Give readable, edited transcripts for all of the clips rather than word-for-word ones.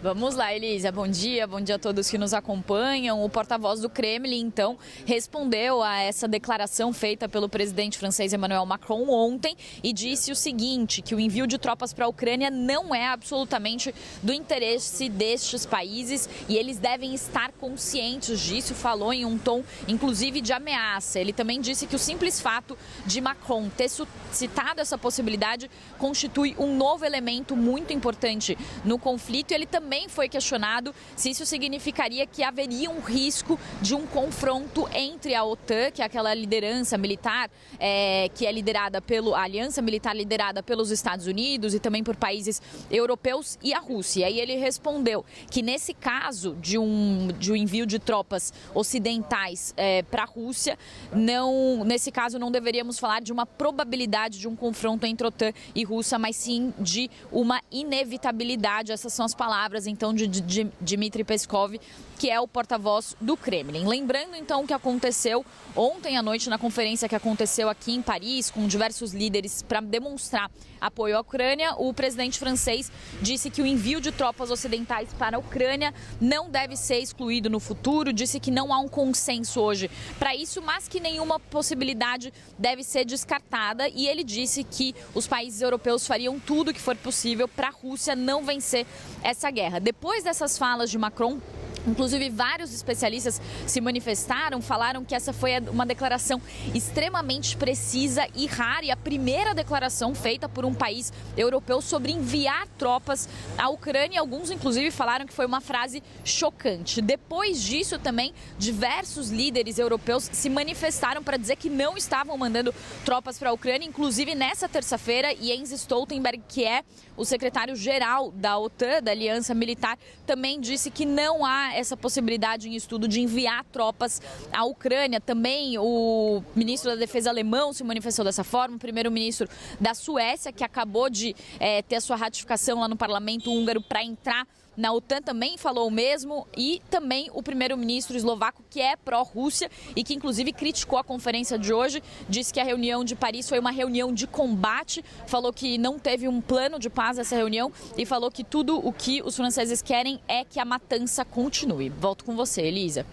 Vamos lá, Elisa. Bom dia a todos que nos acompanham. O porta-voz do Kremlin, então, respondeu a essa declaração feita pelo presidente francês Emmanuel Macron ontem e disse o seguinte, que o envio de tropas para a Ucrânia não é absolutamente do interesse destes países e eles devem estar conscientes disso. Falou em um tom, inclusive, de ameaça. Ele também disse que o simples fato de Macron ter citado essa possibilidade constitui um novo elemento muito importante no conflito. Ele também foi questionado se isso significaria que haveria um risco de um confronto entre a OTAN, que é aquela liderança militar que é liderada a aliança militar liderada pelos Estados Unidos e também por países europeus, e a Rússia. E aí ele respondeu que nesse caso de um envio de tropas ocidentais para a Rússia, nesse caso não deveríamos falar de uma probabilidade de um confronto entre OTAN e Rússia, mas sim de uma inevitabilidade. Essas são as palavras então de Dmitry Peskov, que é o porta-voz do Kremlin. Lembrando então o que aconteceu ontem à noite na conferência que aconteceu aqui em Paris com diversos líderes para demonstrar apoio à Ucrânia, o presidente francês disse que o envio de tropas ocidentais para a Ucrânia não deve ser excluído no futuro, disse que não há um consenso hoje para isso, mas que nenhuma possibilidade deve ser descartada, e ele disse que os países europeus fariam tudo o que for possível para a Rússia não vencer essa guerra. Depois dessas falas de Macron, inclusive, vários especialistas se manifestaram, falaram que essa foi uma declaração extremamente precisa e rara, e a primeira declaração feita por um país europeu sobre enviar tropas à Ucrânia. Alguns, inclusive, falaram que foi uma frase chocante. Depois disso, também, diversos líderes europeus se manifestaram para dizer que não estavam mandando tropas para a Ucrânia. Inclusive, nessa terça-feira, Jens Stoltenberg, que é o secretário-geral da OTAN, da Aliança Militar, também disse que não há essa possibilidade em estudo de enviar tropas à Ucrânia. Também o ministro da Defesa alemão se manifestou dessa forma, o primeiro-ministro da Suécia, que acabou de ter a sua ratificação lá no parlamento húngaro para entrar na OTAN, também falou o mesmo, e também o primeiro-ministro eslovaco, que é pró-Rússia e que inclusive criticou a conferência de hoje, disse que a reunião de Paris foi uma reunião de combate, falou que não teve um plano de paz essa reunião e falou que tudo o que os franceses querem é que a matança continue. Volto com você, Elisa.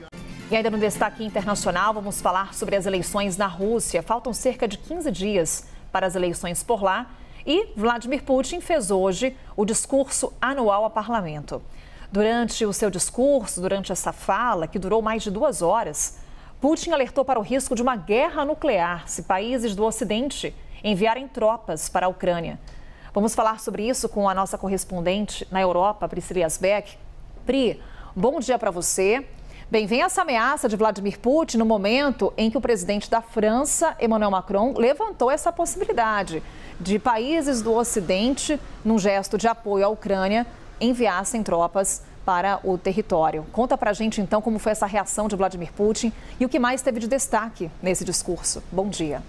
E ainda no destaque internacional, vamos falar sobre as eleições na Rússia. Faltam cerca de 15 dias para as eleições por lá. E Vladimir Putin fez hoje o discurso anual ao parlamento. Durante o seu discurso, durante essa fala, que durou mais de 2 horas, Putin alertou para o risco de uma guerra nuclear se países do Ocidente enviarem tropas para a Ucrânia. Vamos falar sobre isso com a nossa correspondente na Europa, Priscila Asbeck. Pri, bom dia para você. Bem, vem essa ameaça de Vladimir Putin no momento em que o presidente da França, Emmanuel Macron, levantou essa possibilidade de países do Ocidente, num gesto de apoio à Ucrânia, enviassem tropas para o território. Conta pra gente, então, como foi essa reação de Vladimir Putin e o que mais teve de destaque nesse discurso. Bom dia.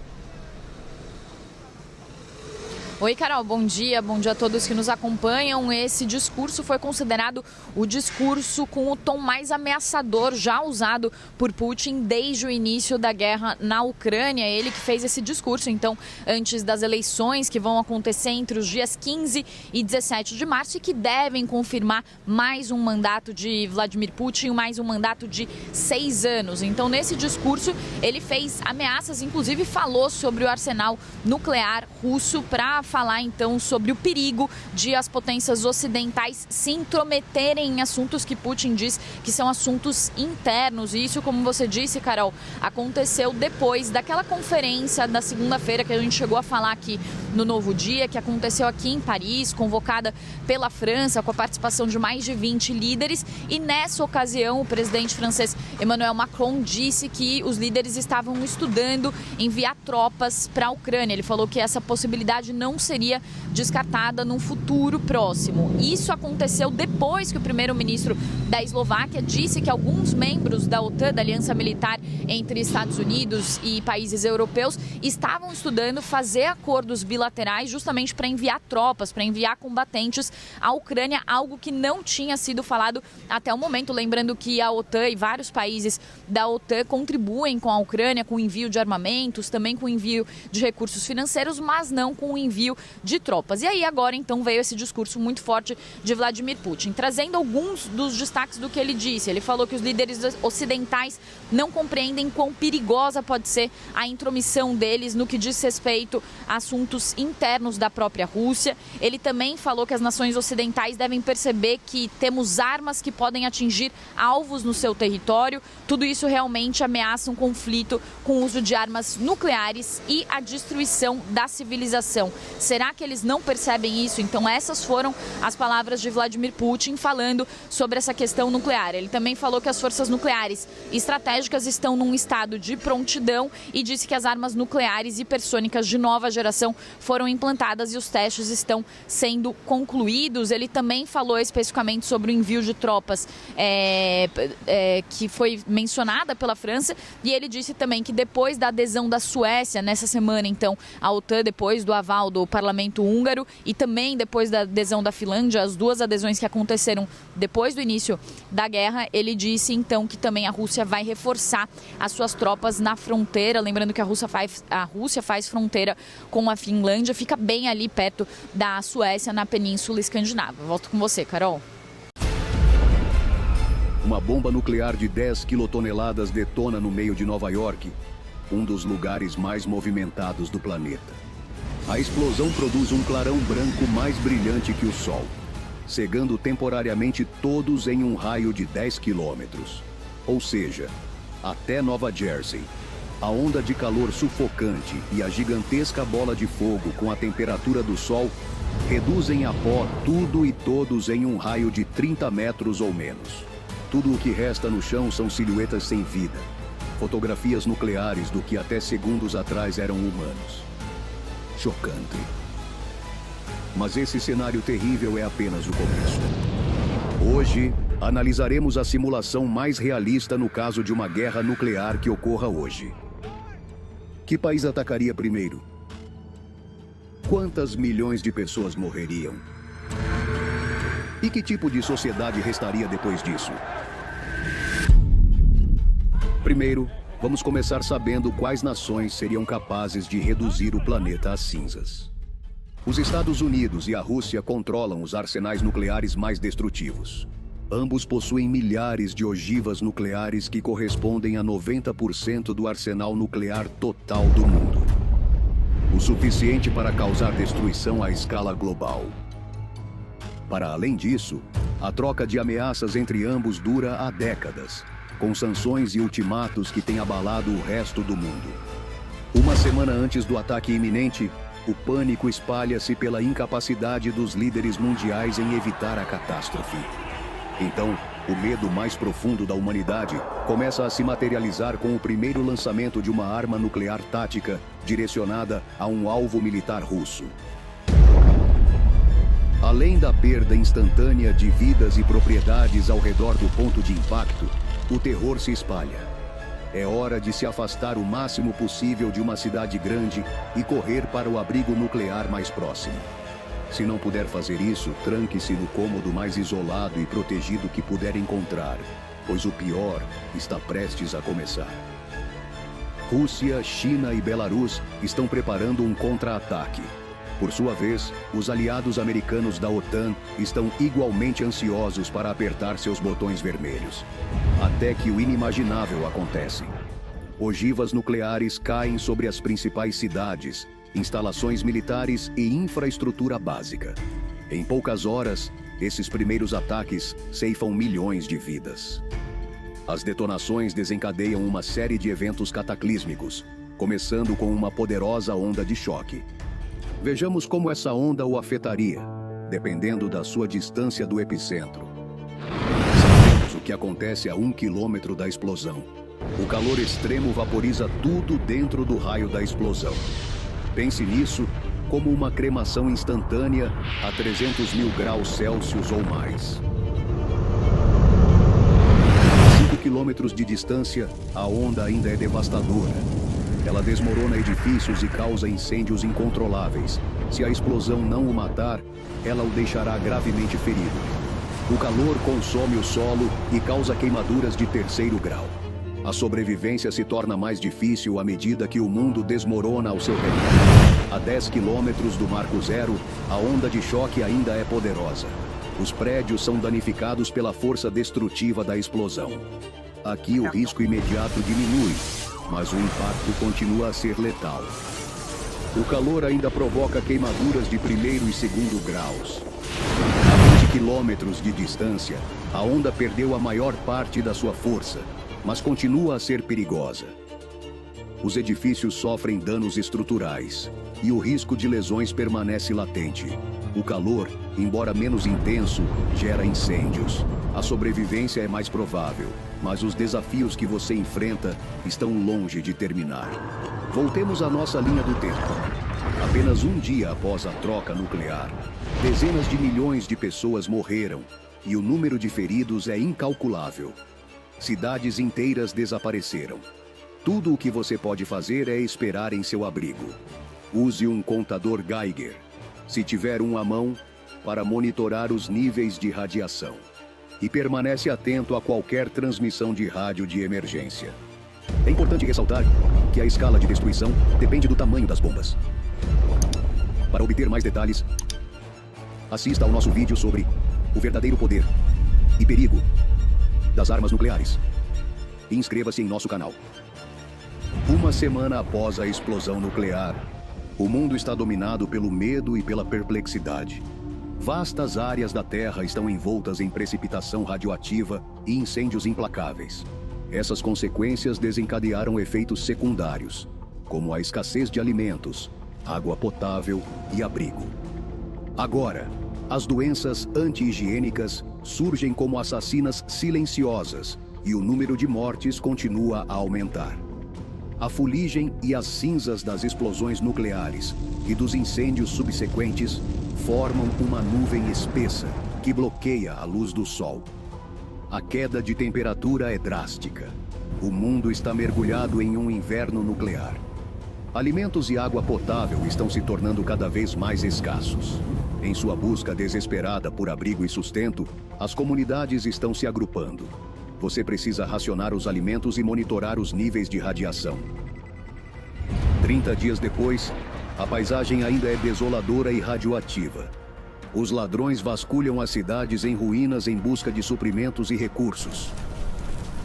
Oi, Carol, bom dia a todos que nos acompanham. Esse discurso foi considerado o discurso com o tom mais ameaçador já usado por Putin desde o início da guerra na Ucrânia. Ele que fez esse discurso, então, antes das eleições que vão acontecer entre os dias 15 e 17 de março e que devem confirmar mais um mandato de Vladimir Putin, mais um mandato de 6 anos. Então, nesse discurso, ele fez ameaças, inclusive falou sobre o arsenal nuclear russo para falar então sobre o perigo de as potências ocidentais se intrometerem em assuntos que Putin diz que são assuntos internos. E isso, como você disse, Carol, aconteceu depois daquela conferência da segunda-feira que a gente chegou a falar aqui no Novo Dia, que aconteceu aqui em Paris, convocada pela França, com a participação de mais de 20 líderes. E nessa ocasião, o presidente francês Emmanuel Macron disse que os líderes estavam estudando enviar tropas para a Ucrânia. Ele falou que essa possibilidade não seria descartada num futuro próximo. Isso aconteceu depois que o primeiro-ministro da Eslováquia disse que alguns membros da OTAN, da Aliança Militar entre Estados Unidos e países europeus, estavam estudando fazer acordos bilaterais justamente para enviar tropas, para enviar combatentes à Ucrânia, algo que não tinha sido falado até o momento. Lembrando que a OTAN e vários países da OTAN contribuem com a Ucrânia, com o envio de armamentos, também com o envio de recursos financeiros, mas não com o envio envio de tropas. E aí agora então veio esse discurso muito forte de Vladimir Putin, trazendo alguns dos destaques do que ele disse. Ele falou que os líderes ocidentais não compreendem quão perigosa pode ser a intromissão deles no que diz respeito a assuntos internos da própria Rússia. Ele também falou que as nações ocidentais devem perceber que temos armas que podem atingir alvos no seu território. Tudo isso realmente ameaça um conflito com o uso de armas nucleares e a destruição da civilização. Será que eles não percebem isso? Então essas foram as palavras de Vladimir Putin falando sobre essa questão nuclear. Ele também falou que as forças nucleares estratégicas estão num estado de prontidão e disse que as armas nucleares hipersônicas de nova geração foram implantadas e os testes estão sendo concluídos. Ele também falou especificamente sobre o envio de tropas que foi mencionada pela França, e ele disse também que depois da adesão da Suécia nessa semana, então, à OTAN, depois do aval do parlamento húngaro e também depois da adesão da Finlândia, as duas adesões que aconteceram depois do início da guerra, ele disse então que também a Rússia vai reforçar as suas tropas na fronteira, lembrando que a Rússia faz fronteira com a Finlândia, fica bem ali perto da Suécia, na Península Escandinava. Volto com você, Carol. Uma bomba nuclear de 10 quilotoneladas detona no meio de Nova York, um dos lugares mais movimentados do planeta. A explosão produz um clarão branco mais brilhante que o Sol, cegando temporariamente todos em um raio de 10 quilômetros. Ou seja, até Nova Jersey. A onda de calor sufocante e a gigantesca bola de fogo com a temperatura do Sol reduzem a pó tudo e todos em um raio de 30 metros ou menos. Tudo o que resta no chão são silhuetas sem vida, fotografias nucleares do que até segundos atrás eram humanos. Chocante. Mas esse cenário terrível é apenas o começo. Hoje, analisaremos a simulação mais realista no caso de uma guerra nuclear que ocorra hoje. Que país atacaria primeiro? Quantas milhões de pessoas morreriam? E que tipo de sociedade restaria depois disso? Primeiro, vamos começar sabendo quais nações seriam capazes de reduzir o planeta às cinzas. Os Estados Unidos e a Rússia controlam os arsenais nucleares mais destrutivos. Ambos possuem milhares de ogivas nucleares que correspondem a 90% do arsenal nuclear total do mundo. O suficiente para causar destruição à escala global. Para além disso, a troca de ameaças entre ambos dura há décadas, com sanções e ultimatos que têm abalado o resto do mundo. Uma semana antes do ataque iminente, o pânico espalha-se pela incapacidade dos líderes mundiais em evitar a catástrofe. Então, o medo mais profundo da humanidade começa a se materializar com o primeiro lançamento de uma arma nuclear tática direcionada a um alvo militar russo. Além da perda instantânea de vidas e propriedades ao redor do ponto de impacto, o terror se espalha. É hora de se afastar o máximo possível de uma cidade grande e correr para o abrigo nuclear mais próximo. Se não puder fazer isso, tranque-se no cômodo mais isolado e protegido que puder encontrar, pois o pior está prestes a começar. Rússia, China e Belarus estão preparando um contra-ataque. Por sua vez, os aliados americanos da OTAN estão igualmente ansiosos para apertar seus botões vermelhos. Até que o inimaginável acontece. Ogivas nucleares caem sobre as principais cidades, instalações militares e infraestrutura básica. Em poucas horas, esses primeiros ataques ceifam milhões de vidas. As detonações desencadeiam uma série de eventos cataclísmicos, começando com uma poderosa onda de choque. Vejamos como essa onda o afetaria, dependendo da sua distância do epicentro. Sabemos o que acontece a 1 quilômetro da explosão. O calor extremo vaporiza tudo dentro do raio da explosão. Pense nisso como uma cremação instantânea a 300 mil graus Celsius ou mais. A 5 quilômetros de distância, a onda ainda é devastadora. Ela desmorona edifícios e causa incêndios incontroláveis. Se a explosão não o matar, ela o deixará gravemente ferido. O calor consome o solo e causa queimaduras de 3º grau. A sobrevivência se torna mais difícil à medida que o mundo desmorona ao seu redor. A 10 quilômetros do Marco Zero, a onda de choque ainda é poderosa. Os prédios são danificados pela força destrutiva da explosão. Aqui o risco imediato diminui, mas o impacto continua a ser letal. O calor ainda provoca queimaduras de 1º e 2º graus. A 20 quilômetros de distância, a onda perdeu a maior parte da sua força, mas continua a ser perigosa. Os edifícios sofrem danos estruturais e o risco de lesões permanece latente. O calor, embora menos intenso, gera incêndios. A sobrevivência é mais provável, mas os desafios que você enfrenta estão longe de terminar. Voltemos à nossa linha do tempo. Apenas um dia após a troca nuclear, dezenas de milhões de pessoas morreram e o número de feridos é incalculável. Cidades inteiras desapareceram. Tudo o que você pode fazer é esperar em seu abrigo. Use um contador Geiger, se tiver um à mão, para monitorar os níveis de radiação. E permanece atento a qualquer transmissão de rádio de emergência. É importante ressaltar que a escala de destruição depende do tamanho das bombas. Para obter mais detalhes, assista ao nosso vídeo sobre o verdadeiro poder e perigo das armas nucleares. E inscreva-se em nosso canal. Uma semana após a explosão nuclear, o mundo está dominado pelo medo e pela perplexidade. Vastas áreas da Terra estão envoltas em precipitação radioativa e incêndios implacáveis. Essas consequências desencadearam efeitos secundários, como a escassez de alimentos, água potável e abrigo. Agora, as doenças anti-higiênicas surgem como assassinas silenciosas e o número de mortes continua a aumentar. A fuligem e as cinzas das explosões nucleares e dos incêndios subsequentes formam uma nuvem espessa que bloqueia a luz do sol. A queda de temperatura é drástica. O mundo está mergulhado em um inverno nuclear. Alimentos e água potável estão se tornando cada vez mais escassos. Em sua busca desesperada por abrigo e sustento, as comunidades estão se agrupando. Você precisa racionar os alimentos e monitorar os níveis de radiação. 30 dias depois, a paisagem ainda é desoladora e radioativa. Os ladrões vasculham as cidades em ruínas em busca de suprimentos e recursos.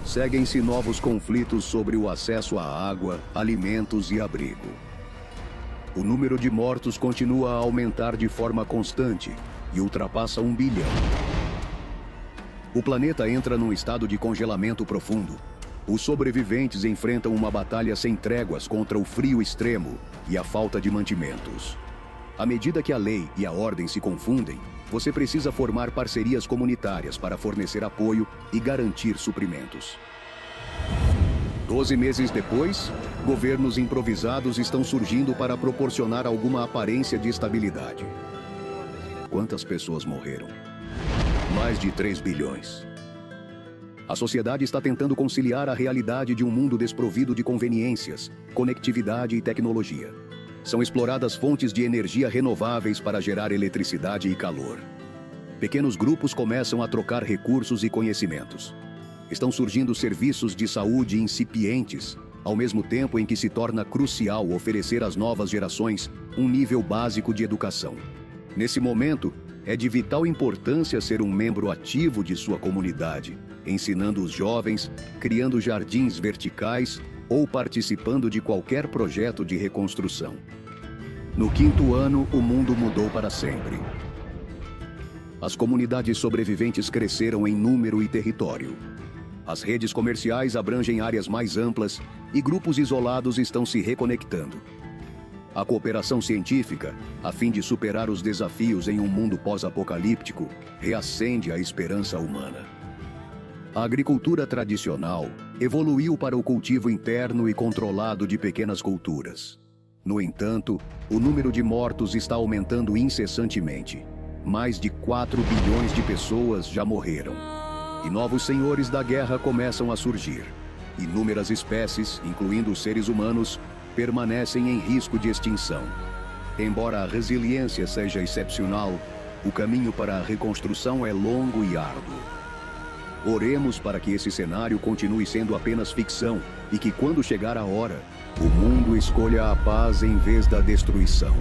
Seguem-se novos conflitos sobre o acesso à água, alimentos e abrigo. O número de mortos continua a aumentar de forma constante e ultrapassa 1 bilhão. O planeta entra num estado de congelamento profundo. Os sobreviventes enfrentam uma batalha sem tréguas contra o frio extremo e a falta de mantimentos. À medida que a lei e a ordem se confundem, você precisa formar parcerias comunitárias para fornecer apoio e garantir suprimentos. 12 meses depois, governos improvisados estão surgindo para proporcionar alguma aparência de estabilidade. Quantas pessoas morreram? Mais de 3 bilhões. A sociedade está tentando conciliar a realidade de um mundo desprovido de conveniências, conectividade e tecnologia. São exploradas fontes de energia renováveis para gerar eletricidade e calor. Pequenos grupos começam a trocar recursos e conhecimentos. Estão surgindo serviços de saúde incipientes, ao mesmo tempo em que se torna crucial oferecer às novas gerações um nível básico de educação. Nesse momento, é de vital importância ser um membro ativo de sua comunidade, ensinando os jovens, criando jardins verticais ou participando de qualquer projeto de reconstrução. No 5º ano, o mundo mudou para sempre. As comunidades sobreviventes cresceram em número e território. As redes comerciais abrangem áreas mais amplas e grupos isolados estão se reconectando. A cooperação científica, a fim de superar os desafios em um mundo pós-apocalíptico, reacende a esperança humana. A agricultura tradicional evoluiu para o cultivo interno e controlado de pequenas culturas. No entanto, o número de mortos está aumentando incessantemente. Mais de 4 bilhões de pessoas já morreram. E novos senhores da guerra começam a surgir. Inúmeras espécies, incluindo os seres humanos, permanecem em risco de extinção. Embora a resiliência seja excepcional, o caminho para a reconstrução é longo e árduo. Oremos para que esse cenário continue sendo apenas ficção e que, quando chegar a hora, o mundo escolha a paz em vez da destruição.